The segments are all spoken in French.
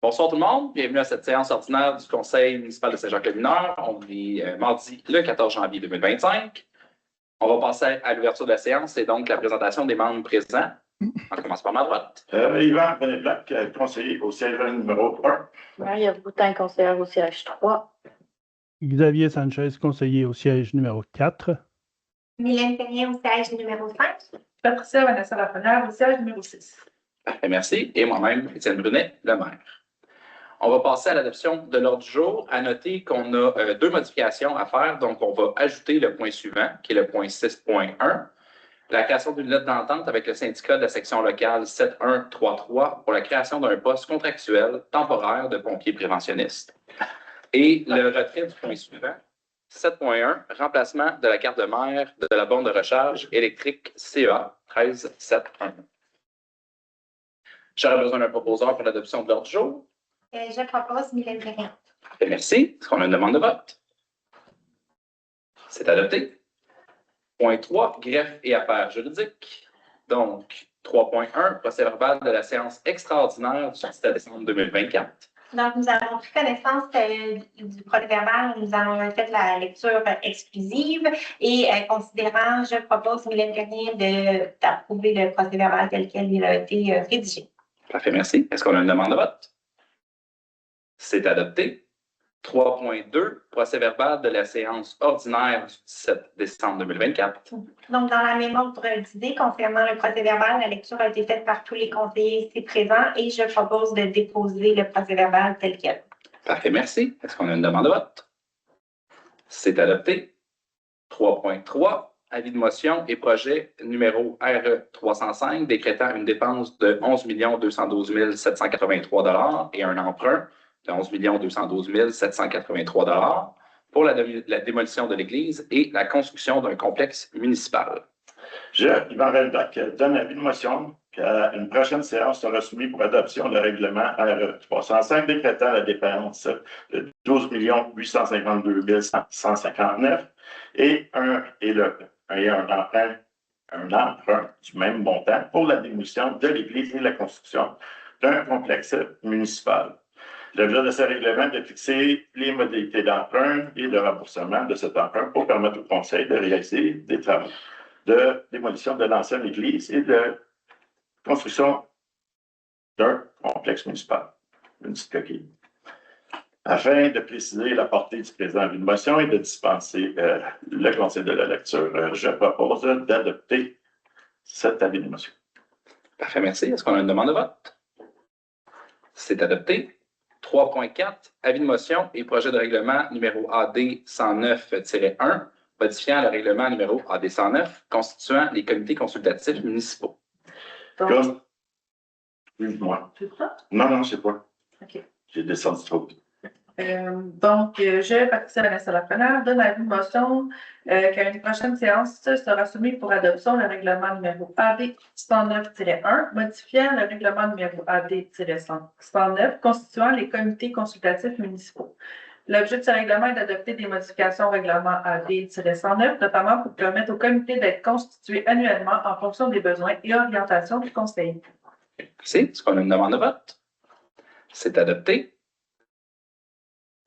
Bonsoir tout le monde, bienvenue à cette séance ordinaire du Conseil municipal de Saint-Jacques-le-Mineur. On est mardi le 14 janvier 2025. On va passer à l'ouverture de la séance et donc la présentation des membres présents. On commence par ma droite. Yvan René-Black, conseiller au siège numéro 1. Marie-Ève Boutin, conseillère au siège 3. Xavier Sanchez, conseiller au siège numéro 4. Mylène Peignet au siège numéro 5. Patricia Vanessa Lafrenière au siège numéro 6. Parfait, merci. Et moi-même, Étienne Brunet, le maire. On va passer à l'adoption de l'ordre du jour. À noter qu'on a deux modifications à faire. Donc, on va ajouter le point suivant, qui est le point 6.1. La création d'une lettre d'entente avec le syndicat de la section locale 7133 pour la création d'un poste contractuel temporaire de pompier préventionniste. Et le retrait du point suivant, 7.1, remplacement de la carte de maire de la borne de recharge électrique CEA 1371. J'aurais besoin d'un proposeur pour l'adoption de l'ordre du jour. Je propose Mylène Peignet. Merci. Est-ce qu'on a une demande de vote? C'est adopté. Point 3, greffe et affaires juridiques. Donc, 3.1, procès-verbal de la séance extraordinaire du 17 décembre 2024. Donc, nous avons pris connaissance du procès-verbal. Nous avons fait la lecture exclusive et considérant, je propose Mylène Peignet d'approuver le procès-verbal tel qu'il a été rédigé. Parfait, merci. Est-ce qu'on a une demande de vote? C'est adopté. 3.2, procès-verbal de la séance ordinaire du 17 décembre 2024. Donc, dans la même ordre d'idées concernant le procès-verbal, la lecture a été faite par tous les conseillers ici présents et je propose de déposer le procès-verbal tel quel. Parfait, merci. Est-ce qu'on a une demande de vote? C'est adopté. 3.3, avis de motion et projet numéro RE 305 décrétant une dépense de 11 212 783 et un emprunt de 11 212 783 pour la démolition de l'église et la construction d'un complexe municipal. Je, Yvan René-Black, donne avis de motion qu'à une prochaine séance sera soumis pour adoption le règlement RE 305 décrétant la dépense de 12 852 159 et un emprunt du même montant pour la démolition de l'église et la construction d'un complexe municipal. L'objet de ce règlement est de fixer les modalités d'emprunt et de remboursement de cet emprunt pour permettre au Conseil de réaliser des travaux de démolition de l'ancienne église et de construction d'un complexe municipal. Une petite coquille. Afin de préciser la portée du présent avis de motion et de dispenser le conseil de la lecture, je propose d'adopter cet avis de motion. Parfait, merci. Est-ce qu'on a une demande de vote? C'est adopté. 3.4, avis de motion et projet de règlement numéro AD 109-1, modifiant le règlement numéro AD 109, constituant les comités consultatifs municipaux. Excuse-moi. C'est ça? Non, je sais pas. OK. J'ai descendu trop vite. Donc, je, Patricia Vanessa Lafrenière, donne avis de motion qu'à une prochaine séance sera soumis pour adoption le règlement numéro AD 109-1, modifiant le règlement numéro AD 109, constituant les comités consultatifs municipaux. L'objet de ce règlement est d'adopter des modifications au règlement AD 109, notamment pour permettre au comité d'être constitué annuellement en fonction des besoins et orientations du conseil. Merci. Est-ce qu'on a une demande de vote? C'est adopté.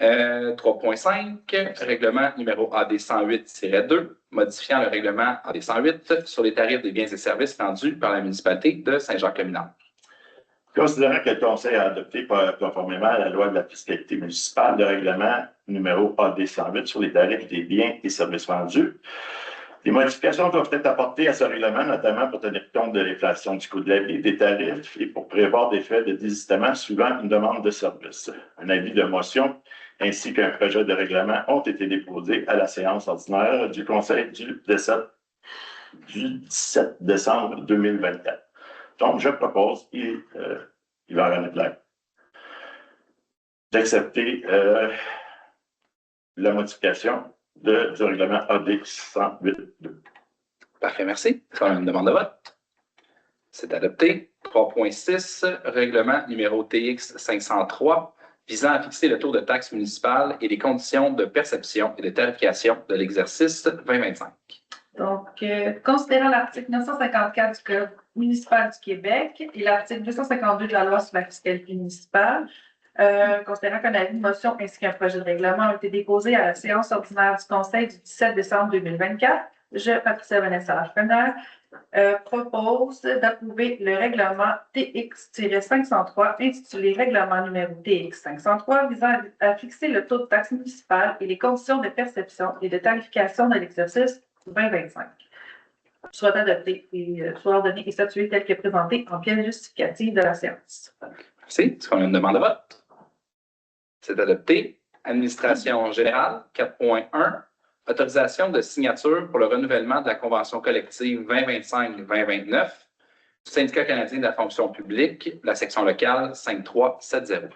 3.5, règlement numéro AD 108-2, modifiant le règlement AD 108 sur les tarifs des biens et services rendus par la municipalité de Saint-Jacques-le-Mineur. Considérant que le Conseil a adopté conformément à la loi de la fiscalité municipale le règlement numéro AD 108 sur les tarifs des biens et services rendus, les modifications doivent être apportées à ce règlement, notamment pour tenir compte de l'inflation du coût de la vie, des tarifs et pour prévoir des frais de désistement suivant une demande de service. Un avis de motion ainsi qu'un projet de règlement ont été déposés à la séance ordinaire du Conseil du 17 décembre 2024. Donc, je propose, Yvan René-Black, d'accepter la modification du règlement AD 108.2. Parfait, merci. Est-ce qu'on a une demande de vote? C'est adopté. 3.6, règlement numéro TX 503, visant à fixer le taux de taxe municipale et les conditions de perception et de tarification de l'exercice 2025. Donc, considérant l'article 954 du Code municipal du Québec et l'article 252 de la loi sur la fiscalité municipale, Considérant qu'un avis de motion ainsi qu'un projet de règlement ont été déposés à la séance ordinaire du Conseil du 17 décembre 2024, je, Patricia Vanessa Lafrenière, propose d'approuver le règlement TX-503 intitulé Règlement numéro TX-503 visant à fixer le taux de taxe municipale et les conditions de perception et de tarification de l'exercice 2025. Soit adopté et soit ordonné et statué tel que présenté en pièce justificative de la séance. Merci. Est-ce qu'on a une demande de vote? C'est adopté. Administration générale, 4.1. Autorisation de signature pour le renouvellement de la convention collective 2025-2029 du Syndicat canadien de la fonction publique, la section locale 5370.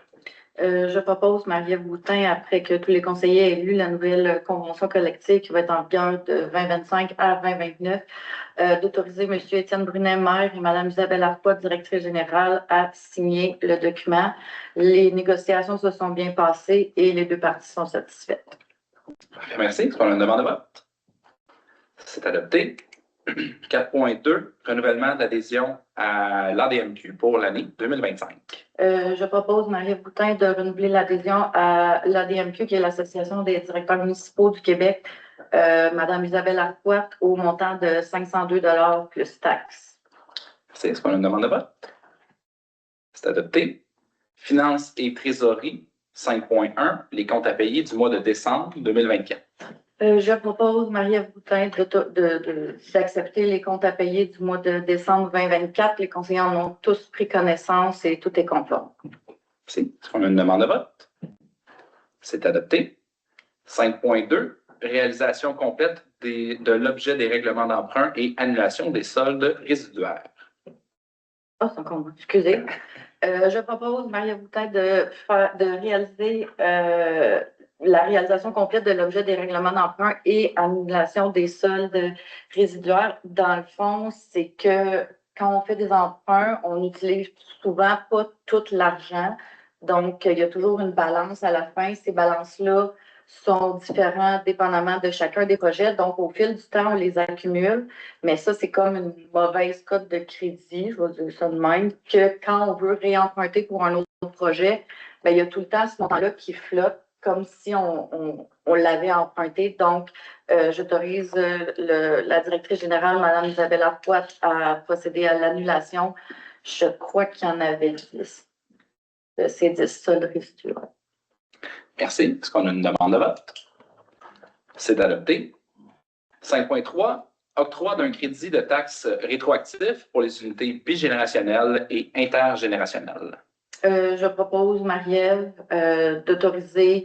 Je propose, Marie-Ève Boutin, après que tous les conseillers aient lu la nouvelle convention collective qui va être en vigueur de 2025 à 2029, d'autoriser M. Étienne Brunet, maire, et Mme Isabelle Arpois, directrice générale, à signer le document. Les négociations se sont bien passées et les deux parties sont satisfaites. Merci. Est-ce qu'on a une demande de vote? C'est adopté. 4.2, renouvellement d'adhésion à l'ADMQ pour l'année 2025. Je propose, Marie-Ève Boutin, de renouveler l'adhésion à l'ADMQ, qui est l'Association des directeurs municipaux du Québec, Mme Isabelle Arpois, au montant de 502 $ plus taxes. Merci. Est-ce qu'on a une demande de vote? C'est adopté. Finances et trésorerie, 5.1, les comptes à payer du mois de décembre 2024. Je propose, Marie-Ève Boutin, d'accepter les comptes à payer du mois de décembre 2024. Les conseillers en ont tous pris connaissance et tout est conforme. Merci. Est-ce qu'on a une demande de vote? C'est adopté. 5.2, réalisation complète de l'objet des règlements d'emprunt et annulation des soldes résiduaires. Oh, c'est encore moi. Excusez. Je propose, Marie-Ève Boutin, de réaliser la réalisation complète de l'objet des règlements d'emprunt et annulation des soldes résiduaires. Dans le fond, c'est que quand on fait des emprunts, on n'utilise souvent pas tout l'argent. Donc, il y a toujours une balance à la fin. Ces balances-là sont différentes dépendamment de chacun des projets. Donc, au fil du temps, on les accumule. Mais ça, c'est comme une mauvaise cote de crédit, je vais dire ça de même, que quand on veut réemprunter pour un autre projet, bien, il y a tout le temps ce montant-là qui flotte comme si on l'avait emprunté. Donc, j'autorise la directrice générale, Mme Isabelle Arpois, à procéder à l'annulation. Je crois qu'il y en avait 10 de ces 10 soldes résiduaires. Merci. Est-ce qu'on a une demande de vote? C'est adopté. 5.3, octroi d'un crédit de taxe rétroactif pour les unités bigénérationnelles et intergénérationnelles. Je propose, Marie-Ève, d'autoriser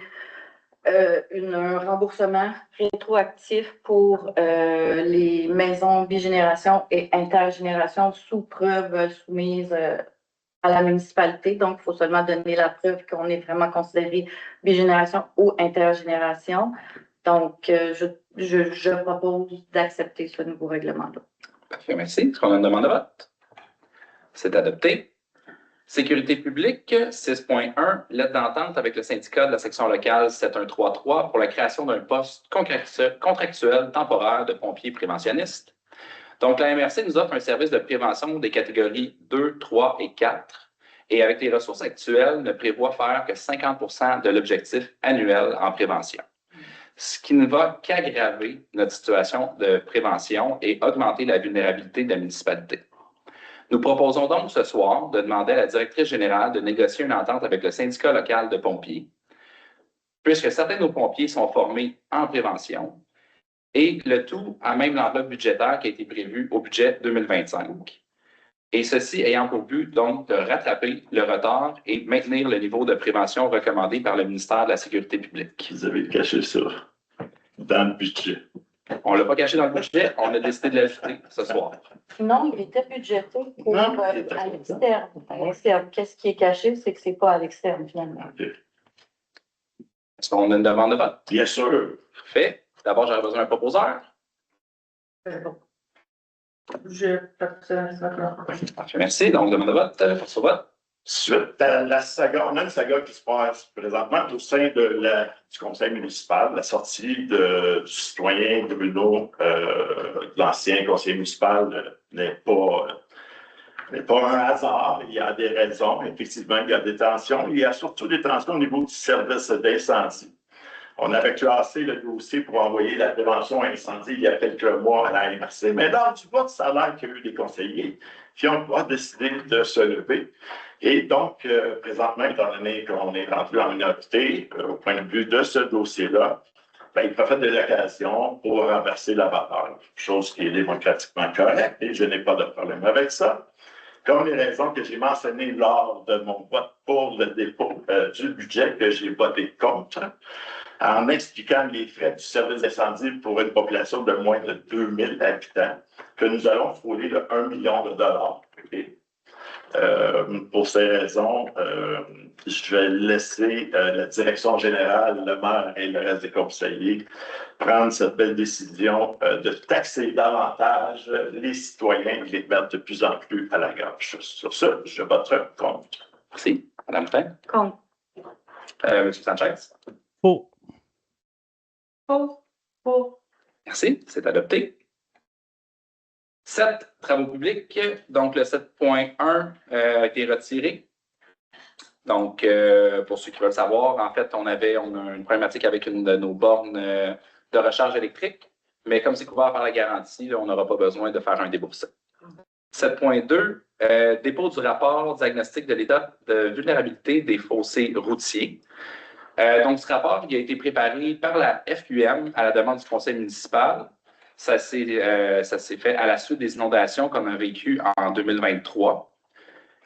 un remboursement rétroactif pour les maisons bigénération et intergénération sous preuve soumise à la municipalité. Donc, il faut seulement donner la preuve qu'on est vraiment considéré bigénération ou intergénération. Donc, je propose d'accepter ce nouveau règlement-là. Parfait, merci. Est-ce qu'on a une demande de vote? C'est adopté. Sécurité publique, 6.1, lettre d'entente avec le syndicat de la section locale 7133 pour la création d'un poste contractuel temporaire de pompiers préventionnistes. Donc, la MRC nous offre un service de prévention des catégories 2, 3 et 4 et avec les ressources actuelles, ne prévoit faire que 50% de l'objectif annuel en prévention. Ce qui ne va qu'aggraver notre situation de prévention et augmenter la vulnérabilité de la municipalité. Nous proposons donc ce soir de demander à la directrice générale de négocier une entente avec le syndicat local de pompiers, puisque certains de nos pompiers sont formés en prévention, et le tout à même l'enveloppe budgétaire qui a été prévue au budget 2025. Et ceci ayant pour but donc de rattraper le retard et maintenir le niveau de prévention recommandé par le ministère de la Sécurité publique. Vous avez caché ça dans le budget. On ne l'a pas caché dans le budget, on a décidé de l'ajouter ce soir. Non, il était budgété pour Non, à l'externe. À l'externe. Qu'est-ce qui est caché, c'est que ce n'est pas à l'externe, finalement. OK. Est-ce qu'on a une demande de vote? Bien sûr. Parfait. D'abord, j'aurais besoin d'un proposeur. Parfait, merci. Donc, demande de vote pour ce vote. Suite à la saga, on a une saga qui se passe présentement au sein du conseil municipal, la sortie du citoyen Bruno, l'ancien conseiller municipal, n'est pas Mais pas un hasard, il y a des raisons. Effectivement, il y a des tensions. Il y a surtout des tensions au niveau du service d'incendie. On avait classé le dossier pour envoyer la prévention incendie il y a quelques mois à la MRC. Mais lors du vote, ça a l'air qu'il y a eu des conseillers qui ont pas décidé de se lever. Et donc, présentement, étant donné qu'on est rendu en minorité, au point de vue de ce dossier-là, ben, il profite de l'occasion pour renverser la vapeur, chose qui est démocratiquement correcte et je n'ai pas de problème avec ça. Comme les raisons que j'ai mentionnées lors de mon vote pour le dépôt du budget que j'ai voté contre, en expliquant les frais du service d'incendie pour une population de moins de 2000 habitants, que nous allons frôler le 1 million de dollars. Okay? Pour ces raisons, je vais laisser la direction générale, le maire et le reste des conseillers prendre cette belle décision de taxer davantage les citoyens et les mettre de plus en plus à la gorge. Sur ce, je voterai contre. Merci. Madame Klein? Contre. Monsieur Sanchez? Pour. Pour. Merci. C'est adopté. 7, travaux publics. Donc, le 7.1 a été retiré. Donc, pour ceux qui veulent savoir, en fait, on a une problématique avec une de nos bornes de recharge électrique. Mais comme c'est couvert par la garantie, là, on n'aura pas besoin de faire un déboursé. 7.2, dépôt du rapport diagnostic de l'état de vulnérabilité des fossés routiers. Donc, ce rapport il a été préparé par la FUM à la demande du conseil municipal. Ça s'est fait à la suite des inondations qu'on a vécues en 2023.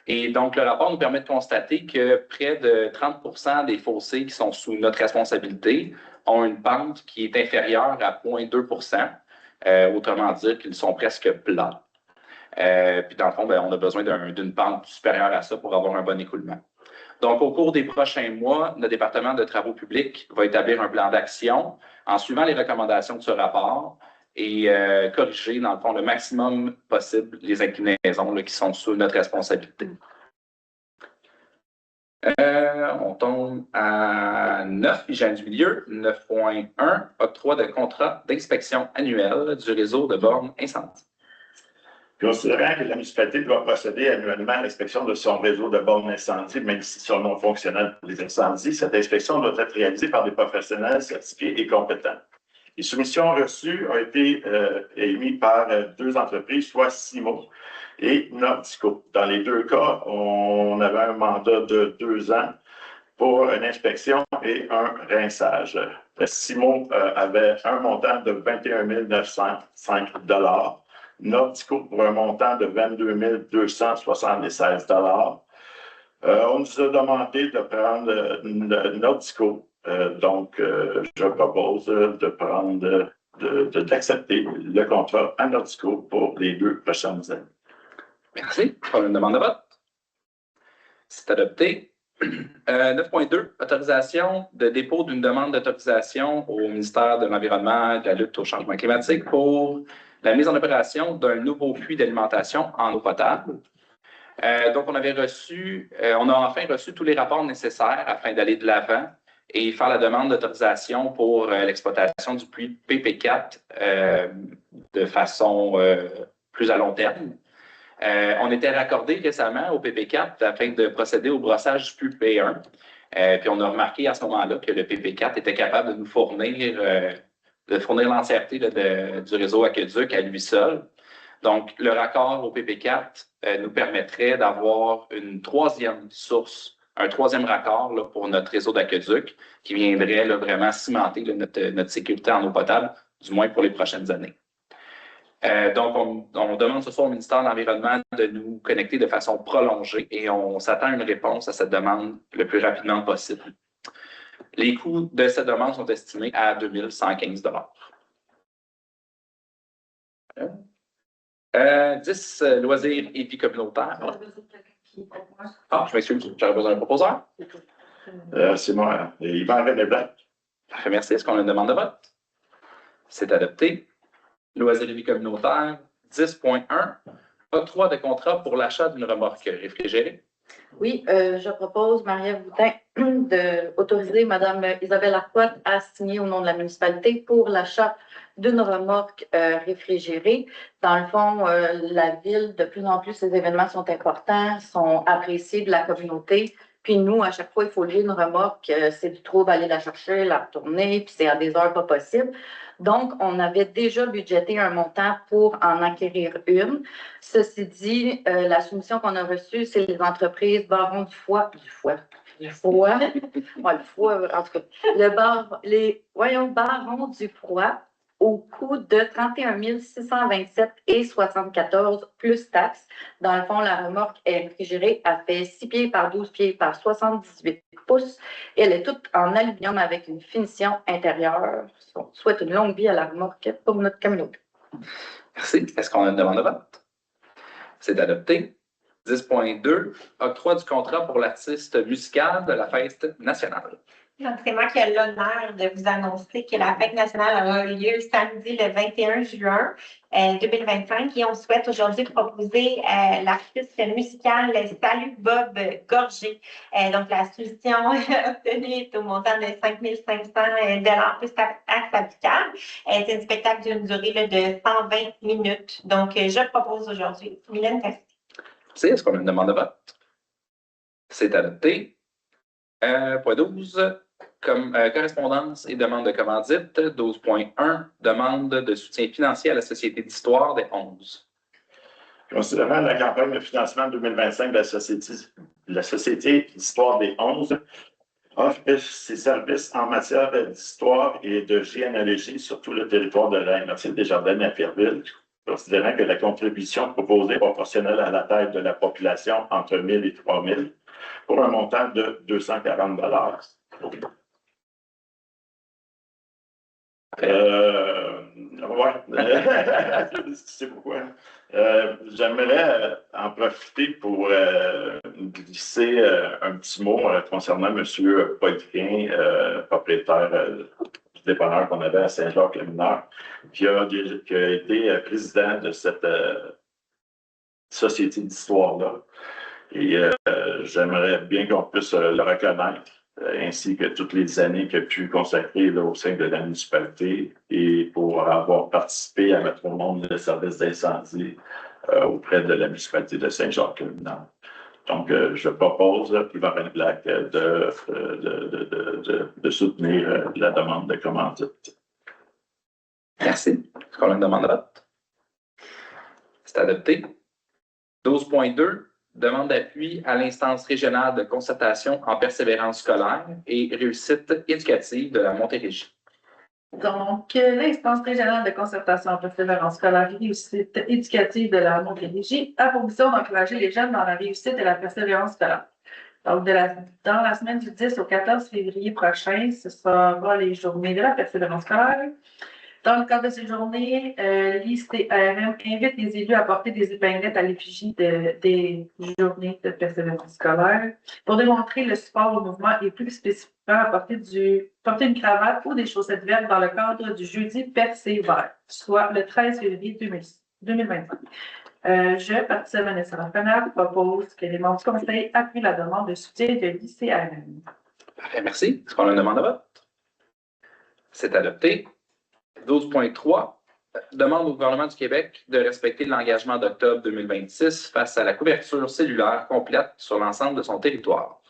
Et donc, le rapport nous permet de constater que près de 30% des fossés qui sont sous notre responsabilité ont une pente qui est inférieure à 0,2%, autrement dire qu'ils sont presque plats. Puis, dans le fond, on a besoin d'une pente supérieure à ça pour avoir un bon écoulement. Donc, au cours des prochains mois, le département de travaux publics va établir un plan d'action en suivant les recommandations de ce rapport et corriger, dans le fond, le maximum possible les inclinaisons là, qui sont sous notre responsabilité. On tombe à 9, hygiène du milieu, 9.1, octroi de contrat d'inspection annuelle du réseau de bornes incendie. Considérant que la municipalité doit procéder annuellement à l'inspection de son réseau de bornes incendie, même si sont non fonctionnels pour les incendies, cette inspection doit être réalisée par des professionnels certifiés et compétents. Les soumissions reçues ont été émises par deux entreprises, soit CIMO et Nordico. Dans les deux cas, on avait un mandat de 2 ans pour une inspection et un rinçage. CIMO avait un montant de 21 905 $. Nordico pour un montant de 22 276 $. On nous a demandé de prendre Nordico. Donc, je propose d'accepter le contrat à Nordico pour les 2 prochaines années. Merci. On a une demande de vote. C'est adopté. 9.2, autorisation de dépôt d'une demande d'autorisation au ministère de l'Environnement et de la lutte au changement climatique pour la mise en opération d'un nouveau puits d'alimentation en eau potable. Donc, on a enfin reçu tous les rapports nécessaires afin d'aller de l'avant et faire la demande d'autorisation pour l'exploitation du puits PP4 de façon plus à long terme. On était raccordé récemment au PP4 afin de procéder au brossage du puits P1. Puis on a remarqué à ce moment-là que le PP4 était capable de nous fournir l'entièreté du réseau aqueduc à lui seul. Donc, le raccord au PP4 nous permettrait d'avoir une troisième source, un troisième raccord là, pour notre réseau d'aqueduc qui viendrait là, vraiment cimenter là, notre sécurité en eau potable, du moins pour les prochaines années. Donc, on demande ce soir au ministère de l'Environnement de nous connecter de façon prolongée et on s'attend à une réponse à cette demande le plus rapidement possible. Les coûts de cette demande sont estimés à 2 115 $. 10, loisirs et vie communautaire. Ah, je m'excuse, j'aurais besoin d'un proposeur. C'est moi, Yvan René Blanc. Parfait, merci. Est-ce qu'on a une demande de vote? C'est adopté. Loisirs et vie communautaire. 10.1, octroi de contrat pour l'achat d'une remorque réfrigérée. Oui, je propose, Marie-Ève Boutin, d'autoriser Mme Isabelle Arquette à signer au nom de la municipalité pour l'achat d'une remorque réfrigérée. Dans le fond, la ville, de plus en plus, ces événements sont importants, sont appréciés de la communauté. Puis nous, à chaque fois, il faut louer une remorque, c'est du trouble aller la chercher, la retourner, puis c'est à des heures pas possibles. Donc, on avait déjà budgété un montant pour en acquérir une. Ceci dit, la soumission qu'on a reçue, c'est les entreprises Baron du Foie, ouais, le foie, en tout cas, Baron du Foie au coût de 31 627,74 plus taxes. Dans le fond, la remorque est réfrigérée, elle fait 6 pieds par 12 pieds par 78 pouces et elle est toute en aluminium avec une finition intérieure. On souhaite une longue vie à la remorque pour notre communauté. Merci. Est-ce qu'on a une demande de vote? C'est adopté. 10.2, octroi du contrat pour l'artiste musical de la fête nationale. Donc, c'est moi qui ai l'honneur de vous annoncer que la fête nationale aura lieu samedi le 21 juin 2025 et on souhaite aujourd'hui proposer l'artiste musical Salut Bob Gorgé. Donc, la soumission obtenue est au montant de 5 500 $ plus taxes applicables. C'est un spectacle d'une durée là, de 120 minutes. Donc, je propose aujourd'hui. Mylène Tessier. Est-ce qu'on a une demande de vote? C'est adopté. Point 12. Correspondance et demande de commandite. 12.1. Demande de soutien financier à la Société d'histoire des 11. Considérant la campagne de financement 2025 de la Société d'histoire des 11, offre ses services en matière d'histoire et de généalogie sur tout le territoire de la MRC Desjardins à Pierreville, considérant que la contribution proposée est proportionnelle à la taille de la population entre 1 000 et 3 000 pour un montant de 240 $. C'est pourquoi. J'aimerais en profiter pour glisser un petit mot concernant M. Poitevin, propriétaire du dépanneur qu'on avait à Saint-Jacques-le-Mineur, qui a été président de cette société d'histoire-là. Et j'aimerais bien qu'on puisse le reconnaître, ainsi que toutes les années qu'il a pu consacrer là, au sein de la municipalité et pour avoir participé à mettre au monde le service d'incendie auprès de la municipalité de Saint-Jacques-le-Mineur. Donc, je propose, Laurent Black, de soutenir la demande de commandite. Merci. Est-ce qu'on a une demande de vote? C'est adopté. 12.2. Demande d'appui à l'instance régionale de concertation en persévérance scolaire et réussite éducative de la Montérégie. Donc, l'instance régionale de concertation en persévérance scolaire et réussite éducative de la Montérégie a pour mission d'encourager les jeunes dans la réussite et la persévérance scolaire. Donc, dans la semaine du 10 au 14 février prochain, ce sera les journées de la persévérance scolaire. Dans le cadre de ces journées, l'ICRM invite les élus à porter des épinglettes à l'effigie des journées de persévérance scolaire pour démontrer le support au mouvement et plus spécifiquement à porter une cravate ou des chaussettes vertes dans le cadre du jeudi Persévère, soit le 13 février 2025. Je, Patricia Vanessa Lafrenière, propose que les membres du conseil appuient la demande de soutien de l'ICRM. Parfait, merci. Est-ce qu'on a une demande de vote? C'est adopté. 12.3. Demande au gouvernement du Québec de respecter l'engagement d'octobre 2026 face à la couverture cellulaire complète sur l'ensemble de son territoire.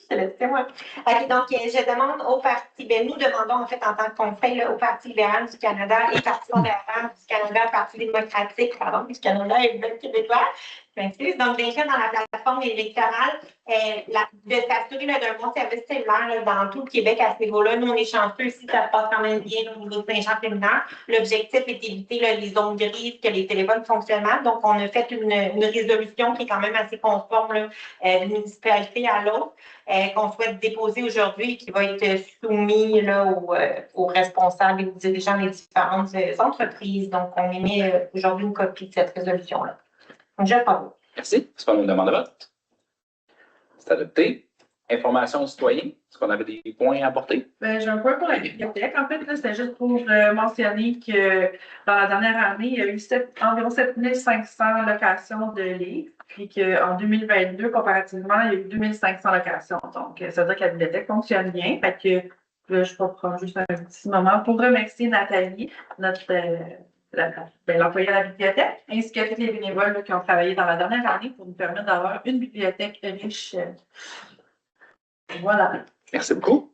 C'est moi. OK, donc, je demande au Parti, nous demandons en fait en tant que conseil au Parti libéral du Canada et Parti conservateur du Canada, Parti démocratique, du Canada et le québécois. Donc, d'inscrire dans la plateforme électorale de s'assurer d'un bon service cellulaire dans tout le Québec à ce niveau-là. Nous, on est chanceux ici, ça se passe quand même bien au niveau de Saint-Jean-Féminin. L'objectif est d'éviter les zones grises, que les téléphones fonctionnent mal. Donc, on a fait une résolution qui est quand même assez conforme d'une municipalité à l'autre, qu'on souhaite déposer aujourd'hui et qui va être soumis aux responsables et aux dirigeants des différentes entreprises. Donc, on émet aujourd'hui une copie de cette résolution-là. Donc, je parle. Merci. Est-ce qu'on a une demande de vote? C'est adopté. Information aux citoyens, est-ce qu'on avait des points à apporter? Ben, j'ai un point pour la bibliothèque. En fait, là, c'était juste pour mentionner que dans la dernière année, il y a eu environ 7500 locations de livres, puis qu'en 2022, comparativement, il y a eu 2500 locations. Donc, ça veut dire que la bibliothèque fonctionne bien. Fait que là, je vais prendre juste un petit moment pour remercier Nathalie, notre l'employé à la bibliothèque, ainsi que tous les bénévoles là, qui ont travaillé dans la dernière année pour nous permettre d'avoir une bibliothèque riche. Voilà. Merci beaucoup.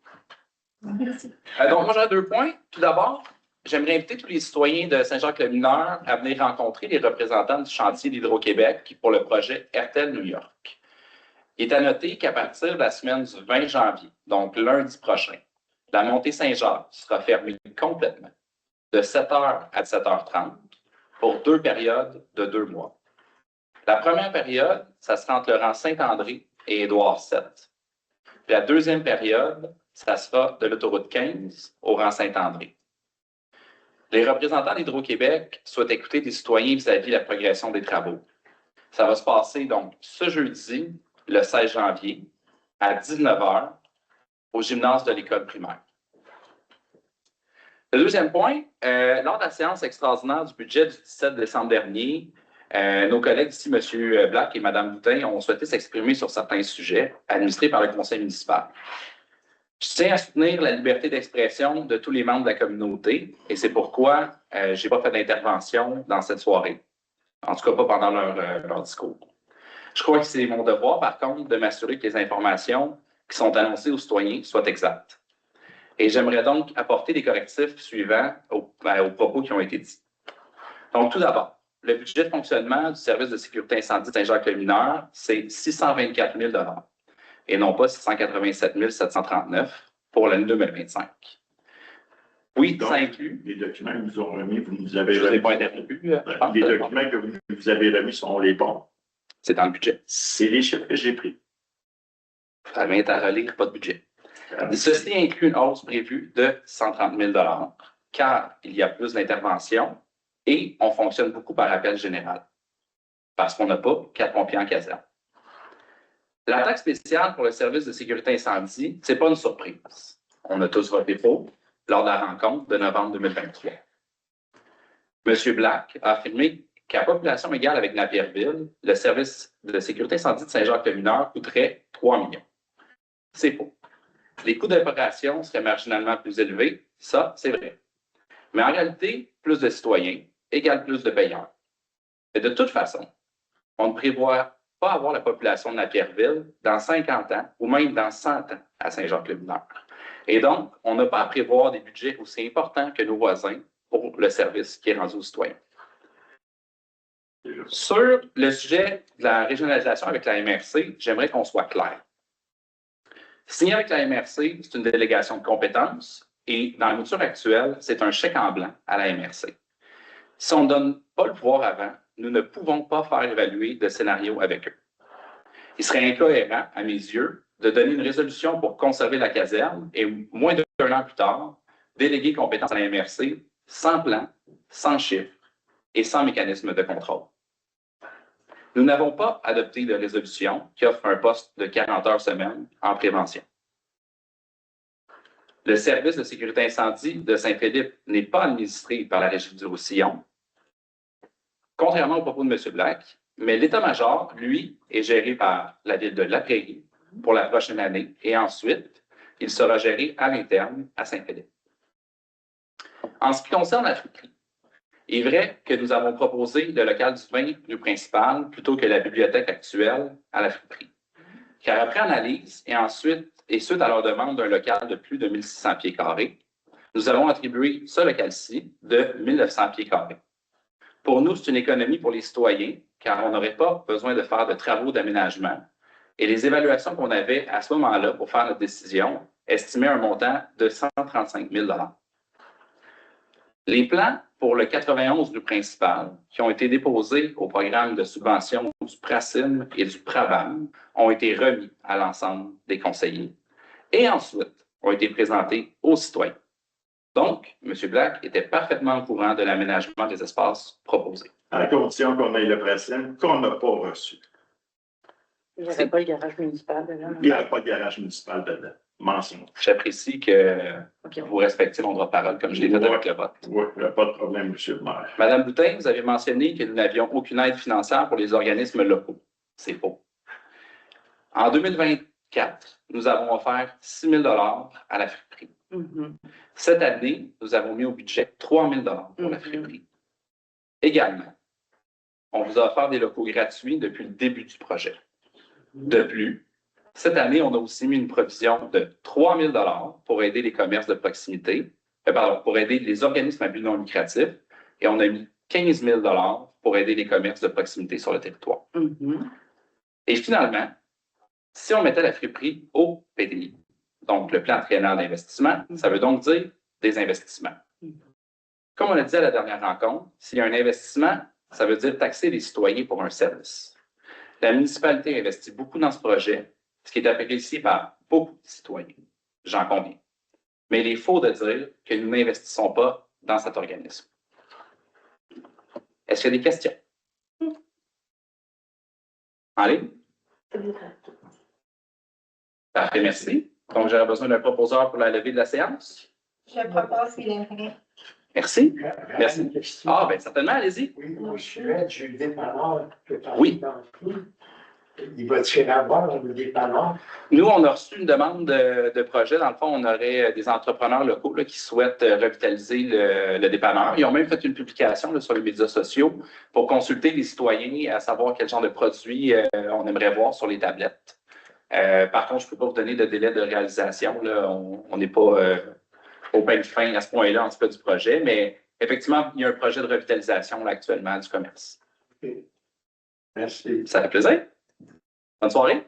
Merci. Donc, moi, j'aurais 2 points. Tout d'abord, j'aimerais inviter tous les citoyens de Saint-Jacques-le-Mineur à venir rencontrer les représentants du chantier d'Hydro-Québec pour le projet RTL New York. Il est à noter qu'à partir de la semaine du 20 janvier, donc lundi prochain, la montée Saint-Jacques sera fermée complètement de 7h à 17h30 pour 2 périodes de 2 mois. La première période, ça sera entre le rang Saint-André et Édouard VII. Puis la deuxième période, ça sera de l'autoroute 15 au rang Saint-André. Les représentants d'Hydro-Québec souhaitent écouter des citoyens vis-à-vis de la progression des travaux. Ça va se passer donc ce jeudi, le 16 janvier, à 19h, au gymnase de l'école primaire. Le deuxième point, lors de la séance extraordinaire du budget du 17 décembre dernier, nos collègues ici, M. Black et Mme Boutin, ont souhaité s'exprimer sur certains sujets administrés par le conseil municipal. Je tiens à soutenir la liberté d'expression de tous les membres de la communauté et c'est pourquoi je n'ai pas fait d'intervention dans cette soirée, en tout cas pas pendant leur discours. Je crois que c'est mon devoir, par contre, de m'assurer que les informations qui sont annoncées aux citoyens soient exactes. Et j'aimerais donc apporter des correctifs suivants aux propos qui ont été dits. Donc, tout d'abord, le budget de fonctionnement du service de sécurité incendie de Saint-Jacques-le-Mineur, c'est 624 000 et non pas 687 739 pour l'année 2025. Oui, Donc, ça inclut. Les documents que nous ont remis, vous nous avez Je ne vous ai remis. pas interrompu. Les documents que vous nous avez remis sont les bons. C'est dans le budget. C'est les chiffres que j'ai pris. Ça vient à relire, pas de budget. Ceci inclut une hausse prévue de 130 000 car il y a plus d'interventions et on fonctionne beaucoup par appel général parce qu'on n'a pas 4 pompiers en caserne. La taxe spéciale pour le service de sécurité incendie, ce n'est pas une surprise. On a tous voté pour lors de la rencontre de novembre 2023. M. Black a affirmé qu'à population égale avec Napierville, le service de sécurité incendie de Saint-Jacques-le-Mineur coûterait 3 millions. C'est faux. Les coûts d'opération seraient marginalement plus élevés, ça, c'est vrai. Mais en réalité, plus de citoyens égale plus de payeurs. Et de toute façon, on ne prévoit pas avoir la population de Napierville dans 50 ans ou même dans 100 ans à Saint-Jacques-le-Mineur. Et donc, on n'a pas à prévoir des budgets aussi importants que nos voisins pour le service qui est rendu aux citoyens. Sur le sujet de la régionalisation avec la MRC, j'aimerais qu'on soit clair. Signer avec la MRC, c'est une délégation de compétences et dans la mouture actuelle, c'est un chèque en blanc à la MRC. Si on ne donne pas le pouvoir avant, nous ne pouvons pas faire évaluer de scénario avec eux. Il serait incohérent, à mes yeux, de donner une résolution pour conserver la caserne et moins d'1 an plus tard, déléguer compétence à la MRC sans plan, sans chiffres et sans mécanisme de contrôle. Nous n'avons pas adopté de résolution qui offre un poste de 40 heures semaine en prévention. Le service de sécurité incendie de Saint-Philippe n'est pas administré par la Régie du Roussillon, contrairement aux propos de M. Black, mais l'état-major, lui, est géré par la ville de La Prairie pour la prochaine année et ensuite, il sera géré à l'interne à Saint-Philippe. En ce qui concerne la friperie, il est vrai que nous avons proposé le local du vin rue principale plutôt que la bibliothèque actuelle à la friperie. Car après analyse et suite à leur demande d'un local de plus de 1600 pieds carrés, nous avons attribué ce local-ci de 1900 pieds carrés. Pour nous, c'est une économie pour les citoyens, car on n'aurait pas besoin de faire de travaux d'aménagement. Et les évaluations qu'on avait à ce moment-là pour faire notre décision estimaient un montant de 135 000 $. Les plans pour le 91 rue principale, qui ont été déposés au programme de subvention du PRACIM et du PRABAM, ont été remis à l'ensemble des conseillers et ensuite ont été présentés aux citoyens. Donc, M. Black était parfaitement au courant de l'aménagement des espaces proposés. À la condition qu'on ait le PRACIM qu'on n'a pas reçu. Il n'y avait pas le garage municipal dedans. Il n'y a pas de garage municipal dedans. Mention. J'apprécie que OK. vous respectez mon droit de parole comme je l'ai fait avec le vote. Oui, il n'y a pas de problème, monsieur le maire. Madame Boutin, vous avez mentionné que nous n'avions aucune aide financière pour les organismes locaux. C'est faux. En 2024, nous avons offert 6 000 $ à la friperie. Cette année, nous avons mis au budget 3 000 $ pour la friperie. Également, on vous a offert des locaux gratuits depuis le début du projet. De plus, cette année, on a aussi mis une provision de 3 000 $ pour aider les commerces de proximité, pour aider les organismes à but non lucratif, et on a mis 15 000 $ pour aider les commerces de proximité sur le territoire. Et finalement, si on mettait la friperie au PDI, donc le plan triennal d'investissement, ça veut donc dire des investissements. Comme on l'a dit à la dernière rencontre, s'il y a un investissement, ça veut dire taxer les citoyens pour un service. La municipalité investit beaucoup dans ce projet, ce qui est apprécié par beaucoup de citoyens. J'en conviens. Mais il est faux de dire que nous n'investissons pas dans cet organisme. Est-ce qu'il y a des questions? En ligne? Parfait, merci. Donc, j'aurais besoin d'un proposeur pour la levée de la séance. Je propose Mylène Grenier. Merci. Merci. Une question. Ah, bien, certainement, allez-y. Oui, au sujet du dépanneur que tu as Oui. Il va-t-il avoir le dépanneur? Nous, on a reçu une demande de projet. Dans le fond, on aurait des entrepreneurs locaux là, qui souhaitent revitaliser le dépanneur. Ils ont même fait une publication là, sur les médias sociaux pour consulter les citoyens à savoir quel genre de produits on aimerait voir sur les tablettes. Par contre, je ne peux pas vous donner de délai de réalisation. Là. On n'est pas au pain de fin à ce point-là, en tout cas, du projet. Mais effectivement, il y a un projet de revitalisation là, actuellement du commerce. Okay. Merci. Ça fait plaisir. Bonne soirée.